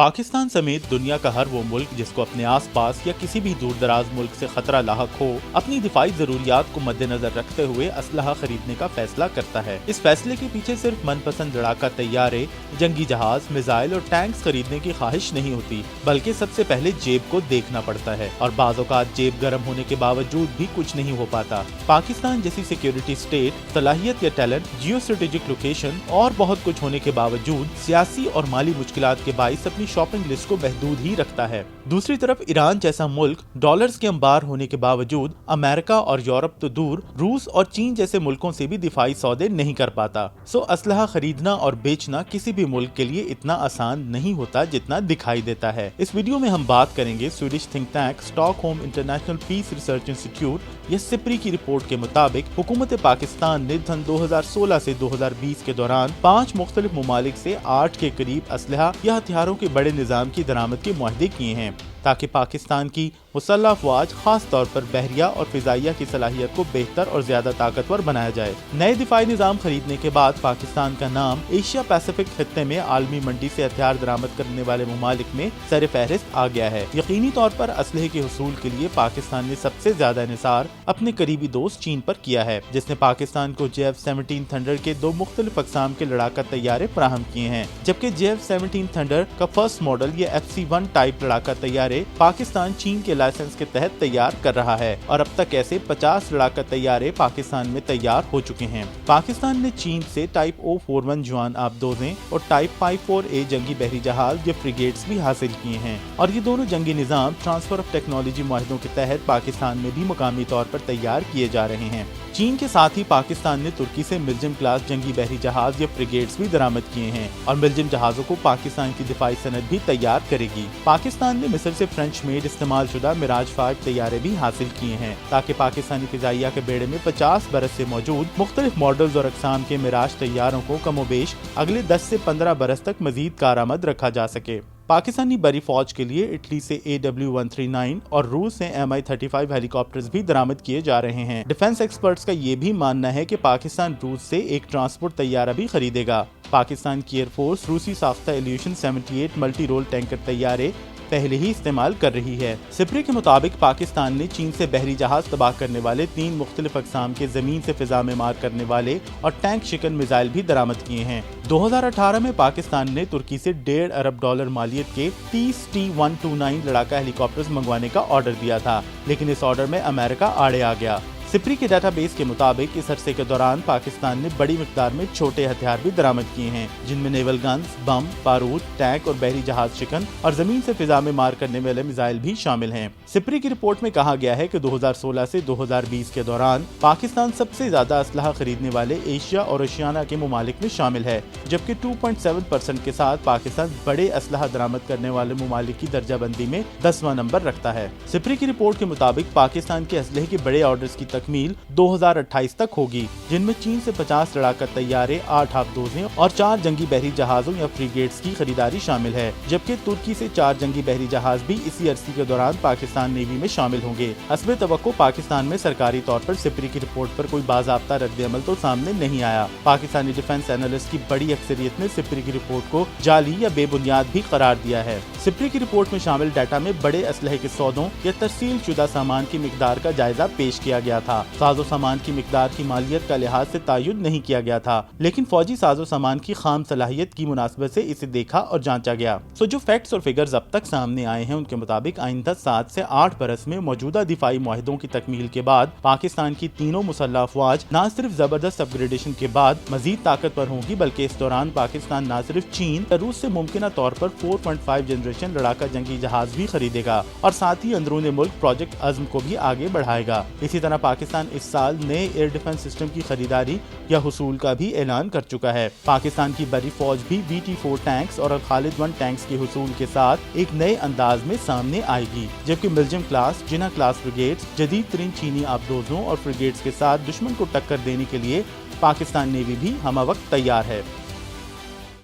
پاکستان سمیت دنیا کا ہر وہ ملک جس کو اپنے آس پاس یا کسی بھی دور دراز ملک سے خطرہ لاحق ہو، اپنی دفاعی ضروریات کو مد نظر رکھتے ہوئے اسلحہ خریدنے کا فیصلہ کرتا ہے۔ اس فیصلے کے پیچھے صرف من پسند لڑاکا طیارے، جنگی جہاز، میزائل اور ٹینکس خریدنے کی خواہش نہیں ہوتی، بلکہ سب سے پہلے جیب کو دیکھنا پڑتا ہے، اور بعض اوقات جیب گرم ہونے کے باوجود بھی کچھ نہیں ہو پاتا۔ پاکستان جیسی سیکیورٹی اسٹیٹ، صلاحیت یا ٹیلنٹ، جیو اسٹریٹجک لوکیشن اور بہت کچھ ہونے کے باوجود سیاسی اور مالی مشکلات کے باعث اپنی شاپنگ لسٹ کو محدود ہی رکھتا ہے۔ دوسری طرف ایران جیسا ملک ڈالرز کے انبار ہونے کے باوجود امریکہ اور یورپ تو دور، روس اور چین جیسے ملکوں سے بھی دفاعی سودے نہیں کر پاتا۔ اسلحہ خریدنا اور بیچنا کسی بھی ملک کے لیے اتنا آسان نہیں ہوتا جتنا دکھائی دیتا ہے۔ اس ویڈیو میں ہم بات کریں گے Swedish think tank stock home international peace research institute یا سپری کی رپورٹ کے مطابق حکومت پاکستان نے سن 2016 سے 2020 کے دوران 5 مختلف ممالک سے 8 کے قریب اسلحہ یا ہتھیاروں کے بڑے نظام کی درآمد کے معاہدے کیے ہیں، تاکہ پاکستان کی مسلح افواج خاص طور پر بحریہ اور فضائیہ کی صلاحیت کو بہتر اور زیادہ طاقتور بنایا جائے۔ نئے دفاعی نظام خریدنے کے بعد پاکستان کا نام ایشیا پیسیفک خطے میں عالمی منڈی سے ہتھیار درآمد کرنے والے ممالک میں سر فہرست آ گیا ہے۔ یقینی طور پر اسلحے کے حصول کے لیے پاکستان نے سب سے زیادہ انحصار اپنے قریبی دوست چین پر کیا ہے، جس نے پاکستان کو JF-17 تھنڈر کے 2 مختلف اقسام کے لڑاکا طیارے فراہم کیے ہیں، جبکہ JF-17 تھنڈر کا فرسٹ ماڈل یا FC-1 ٹائپ لڑاکا طیارے پاکستان چین کے لائسنس کے تحت تیار کر رہا ہے، اور اب تک ایسے 50 لڑاکا طیارے پاکستان میں تیار ہو چکے ہیں۔ پاکستان نے چین سے ٹائپ O41 جوان آبدوزیں اور ٹائپ 54A جنگی بحری جہاز یا فریگیٹس بھی حاصل کیے ہیں، اور یہ دونوں جنگی نظام ٹرانسفر آف ٹیکنالوجی معاہدوں کے تحت پاکستان میں بھی مقامی طور پر تیار کیے جا رہے ہیں۔ چین کے ساتھ ہی پاکستان نے ترکی سے ملجم کلاس جنگی بحری جہاز یا فریگیٹس بھی درآمد کیے ہیں، اور ملجم جہازوں کو پاکستان کی دفاعی صنعت بھی تیار کرے گی۔ پاکستان نے مصر سے فرینچ میڈ استعمال شدہ میراج 5 طیارے بھی حاصل کیے ہیں، تاکہ پاکستانی فضائیہ کے بیڑے میں 50 برس سے موجود مختلف ماڈلز اور اقسام کے میراج طیاروں کو کم و بیش اگلے 10 سے 15 برس تک مزید کارآمد رکھا جا سکے۔ پاکستانی بری فوج کے لیے اٹلی سے AW139 اور روس سے Mi-35 ہیلی کاپٹرز بھی درآمد کیے جا رہے ہیں۔ ڈیفنس ایکسپرٹس کا یہ بھی ماننا ہے کہ پاکستان روس سے ایک ٹرانسپورٹ طیارہ بھی خریدے گا۔ پاکستان کی ایئر فورس روسی ساختہ ایلیوشن 78 ملٹی رول ٹینکر طیارے پہلے ہی استعمال کر رہی ہے۔ سپری کے مطابق پاکستان نے چین سے بحری جہاز تباہ کرنے والے 3 مختلف اقسام کے زمین سے فضا میں مار کرنے والے اور ٹینک شکن میزائل بھی درآمد کیے ہیں۔ 2018 میں پاکستان نے ترکی سے $1.5 ارب مالیت کے 30 T-129 لڑاکا ہیلی کاپٹرز منگوانے کا آرڈر دیا تھا، لیکن اس آرڈر میں امریکہ آڑے آ گیا۔ سپری کے ڈیٹا بیس کے مطابق اس عرصے کے دوران پاکستان نے بڑی مقدار میں چھوٹے ہتھیار بھی درآمد کیے ہیں، جن میں نیول گنز، بم، بارود، ٹینک اور بحری جہاز شکن اور زمین سے فضا میں مار کرنے والے میزائل بھی شامل ہیں۔ سپری کی رپورٹ میں کہا گیا ہے کہ 2016 سے 2020 کے دوران پاکستان سب سے زیادہ اسلحہ خریدنے والے ایشیا اور اوشیانیا کے ممالک میں شامل ہے، جبکہ 2.7% کے ساتھ پاکستان بڑے اسلحہ درآمد کرنے والے ممالک کی درجہ بندی میں 10واں نمبر رکھتا ہے۔ سپری کی رپورٹ کے مطابق پاکستان کے اسلحے کے بڑے آرڈرز کی تکمیل 2028 تک ہوگی، جن میں چین سے 50 لڑاکا طیارے، 8 آبدوزیں اور 4 جنگی بحری جہازوں یا فریگیٹس کی خریداری شامل ہے، جبکہ ترکی سے 4 جنگی بحری جہاز بھی اسی عرصے کے دوران پاکستان نیوی میں شامل ہوں گے۔ حسب توقع پاکستان میں سرکاری طور پر سپری کی رپورٹ پر کوئی باضابطہ رد عمل تو سامنے نہیں آیا۔ پاکستانی ڈیفنس اینالسٹ کی بڑی اکثریت نے سپری کی رپورٹ کو جعلی یا بے بنیاد بھی قرار دیا ہے۔ سپری کی رپورٹ میں شامل ڈیٹا میں بڑے اسلحے کے سودوں یا ترسیل شدہ سامان کی مقدار کا جائزہ پیش کیا گیا تھا۔ ساز و سامان کی مقدار کی مالیت کا لحاظ سے تعین نہیں کیا گیا تھا، لیکن فوجی ساز و سامان کی خام صلاحیت کی مناسبت سے اسے دیکھا اور جانچا گیا۔ جو فیکٹس اور فگرز اب تک سامنے آئے ہیں ان کے مطابق آئندہ 7 سے 8 برس میں موجودہ دفاعی معاہدوں کی تکمیل کے بعد پاکستان کی تینوں مسلح افواج نہ صرف زبردست اپ گریڈیشن کے بعد مزید طاقتور ہوں گی، بلکہ اس دوران پاکستان نہ صرف چین یا روس سے ممکنہ طور پر 4.5 جنریشن لڑاکا جنگی جہاز بھی خریدے گا، اور ساتھ ہی اندرون ملک پروجیکٹ عزم کو بھی آگے بڑھائے گا۔ اسی طرح پاکستان اس سال نئے ایئر ڈیفنس سسٹم کی خریداری یا حصول کا بھی اعلان کر چکا ہے۔ پاکستان کی بری فوج بھی VT-4 ٹینکس اور خالد 1 ٹینکس کے حصول کے ساتھ ایک نئے انداز میں سامنے آئے گی، جبکہ ملجم کلاس، جناح کلاس فریگیٹس جدید ترین چینی آبدوزوں اور فریگیٹس کے ساتھ دشمن کو ٹکر دینے کے لیے پاکستان نیوی بھی ہمہ وقت تیار ہے۔